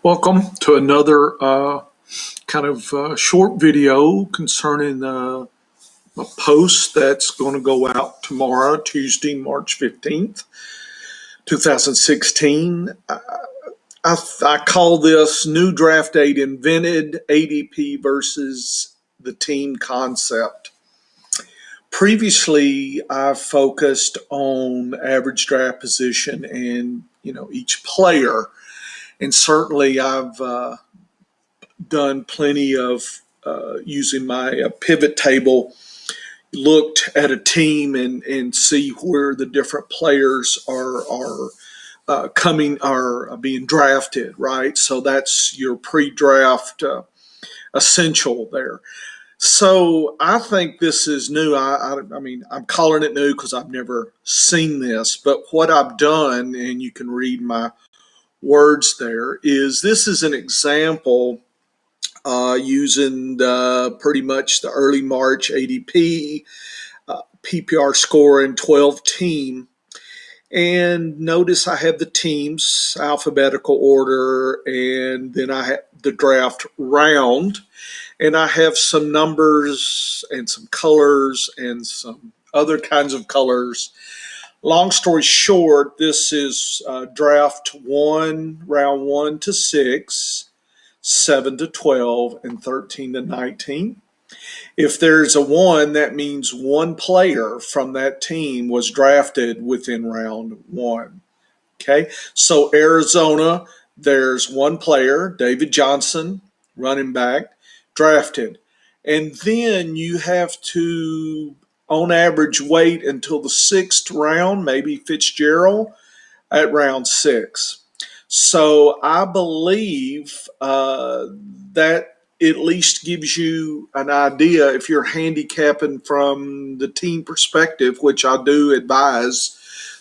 Welcome to another short video concerning a post that's going to go out tomorrow, Tuesday, March 15th, 2016. I call this New Draft Date Invented ADP versus the Team Concept. Previously, I focused on average draft position and, each player. And certainly I've done plenty of using my pivot table, looked at a team and see where the different players are being drafted, right? So that's your pre-draft essential there. So I think this is new. I mean, I'm calling it new because I've never seen this, but what I've done, and you can read my words there, is this is an example using pretty much the early March ADP, PPR scoring 12 team. And notice I have the teams alphabetical order, and then I have the draft round, and I have some numbers and some colors and some other kinds of colors. Long story short, this is draft one, round 1 to 6, 7 to 12, and 13 to 19. If there's a 1, that means one player from that team was drafted within round 1. Okay, so Arizona, there's one player, David Johnson, running back, drafted. And then you have to, on average, wait until the 6th round, maybe Fitzgerald at round 6. So I believe that at least gives you an idea if you're handicapping from the team perspective, which I do advise.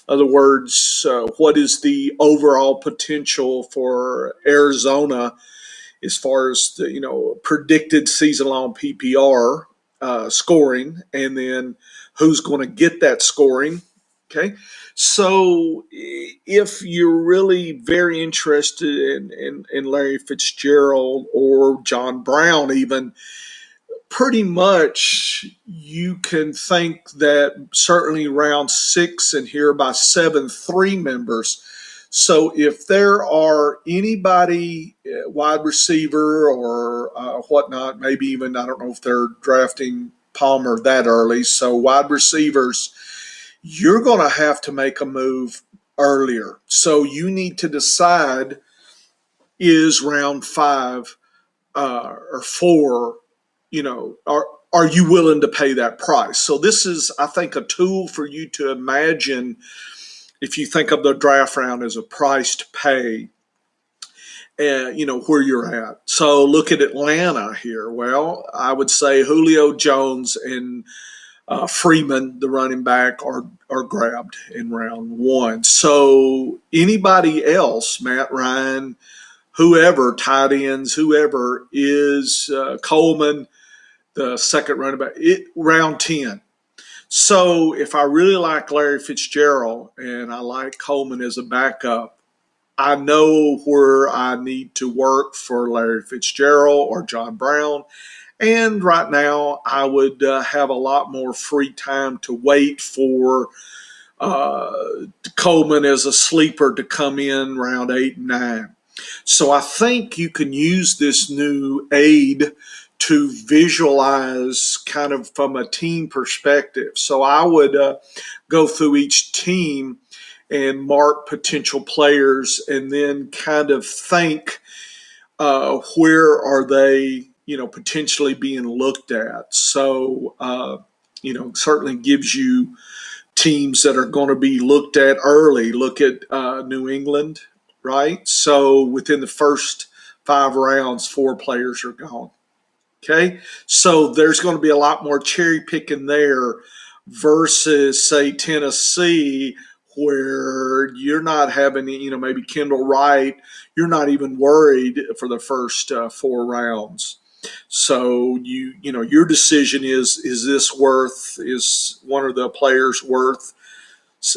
In other words, what is the overall potential for Arizona as far as the predicted season-long PPR scoring, and then who's going to get that scoring? Okay, so if you're really very interested in Larry Fitzgerald or John Brown, even, pretty much you can think that certainly round 6 and here by 7, 3 members. So if there are anybody, wide receiver or whatnot, maybe even, I don't know if they're drafting Palmer that early. So wide receivers, you're going to have to make a move earlier. So you need to decide, is round 5 or 4, are you willing to pay that price? So this is, I think, a tool for you to imagine if you think of the draft round as a price to pay, where you're at. So look at Atlanta here. Well, I would say Julio Jones and Freeman, the running back, are grabbed in round 1. So anybody else, Matt Ryan, whoever, tight ends, whoever is Coleman, the second running back, round 10. So if I really like Larry Fitzgerald and I like Coleman as a backup, I know where I need to work for Larry Fitzgerald or John Brown. And right now, I would have a lot more free time to wait for Coleman as a sleeper to come in round 8 and 9. So I think you can use this new aid to visualize kind of from a team perspective. So I would go through each team and mark potential players and then kind of think, where are they, potentially being looked at. So, certainly gives you teams that are going to be looked at early. Look at New England, right? So within the first 5 rounds, 4 players are gone. Okay, so there's going to be a lot more cherry picking there versus, say, Tennessee, where you're not having, maybe Kendall Wright, you're not even worried for the first 4 rounds. So your decision is one of the players worth?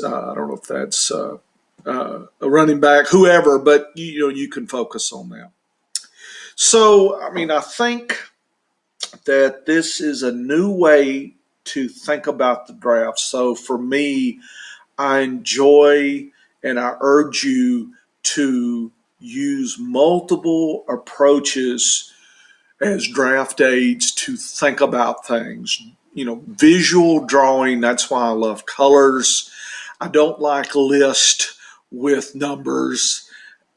I don't know if that's a running back, whoever, but you can focus on that. So, I mean, I think that this is a new way to think about the draft. So, for me, I enjoy and I urge you to use multiple approaches as draft aids to think about things. Visual drawing, that's why I love colors. I don't like lists with numbers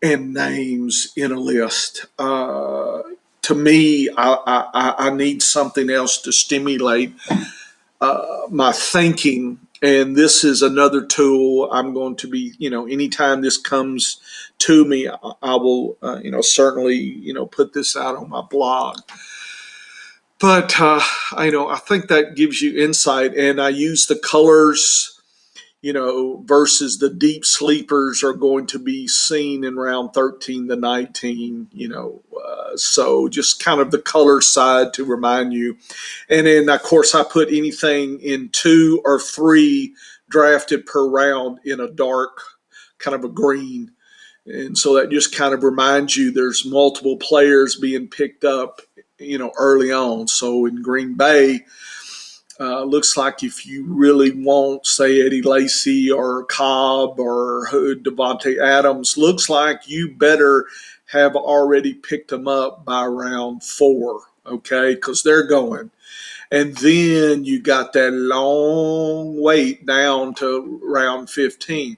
and names in a list. To me, I need something else to stimulate my thinking. And this is another tool I'm going to be, anytime this comes to me, I will, certainly, put this out on my blog. But I think that gives you insight, and I use the colors, versus the deep sleepers are going to be seen in round 13 to 19. So just kind of the color side to remind you, and then of course I put anything in 2 or 3 drafted per round in a dark kind of a green. And so that just kind of reminds you there's multiple players being picked up, early on. So in Green Bay, looks like if you really want, say, Eddie Lacy or Cobb or Devontae Adams, looks like you better have already picked them up by round 4, okay, because they're going. And then you got that long wait down to round 15.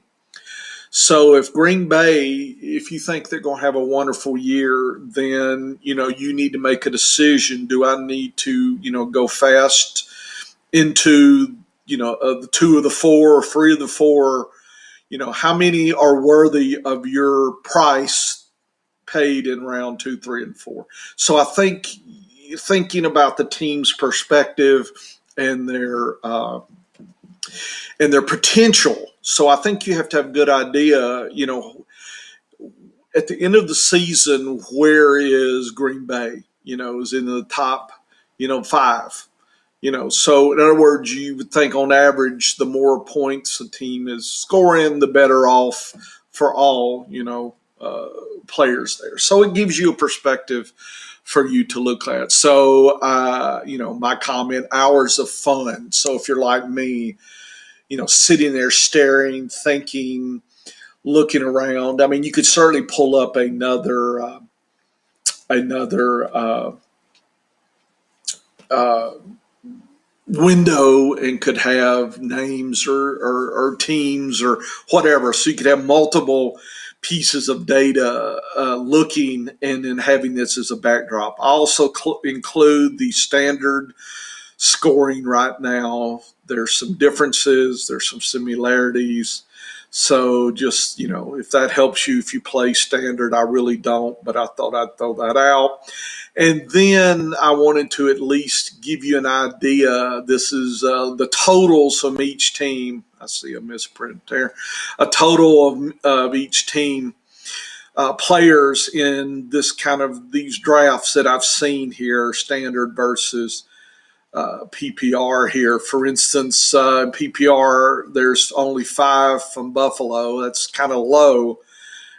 So if Green Bay, if you think they're going to have a wonderful year, then you need to make a decision. Do I need to go fast into the 2 of the 4 or 3 of the 4? How many are worthy of your price paid in round 2, 3, and 4? So I think thinking about the team's perspective and their potential. So I think you have to have a good idea, at the end of the season, where is Green Bay? Is in the top, 5. So in other words, you would think on average, the more points a team is scoring, the better off for all, players there. So it gives you a perspective for you to look at. So, my comment, hours of fun. So if you're like me, sitting there staring, thinking, looking around. I mean, you could certainly pull up another uh, window and could have names or teams or whatever. So you could have multiple pieces of data looking and then having this as a backdrop. I also include the standard scoring right now. There's some differences, there's some similarities. So just, if that helps you, if you play standard, I really don't, but I thought I'd throw that out. And then I wanted to at least give you an idea. This is the totals from each team. I see a misprint there. A total of each team players in this kind of these drafts that I've seen here, standard versus PPR here. For instance, PPR, there's only 5 from Buffalo. That's kind of low,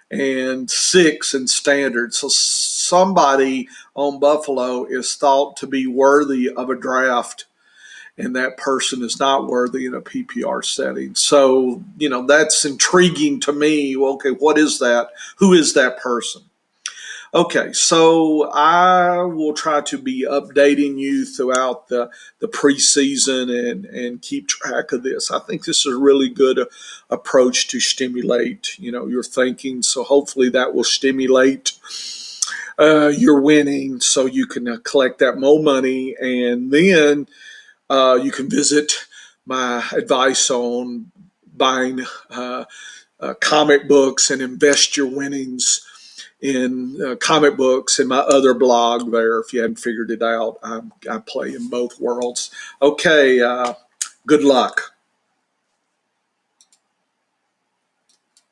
and 6 in standard. So somebody on Buffalo is thought to be worthy of a draft, and that person is not worthy in a PPR setting. So, that's intriguing to me. Well, okay, what is that? Who is that person? Okay, so I will try to be updating you throughout the preseason and keep track of this. I think this is a really good approach to stimulate, your thinking. So hopefully that will stimulate your winning, so you can collect that more money, and then you can visit my advice on buying comic books and invest your winnings in comic books in my other blog there. If you hadn't figured it out, I play in both worlds. Okay, good luck.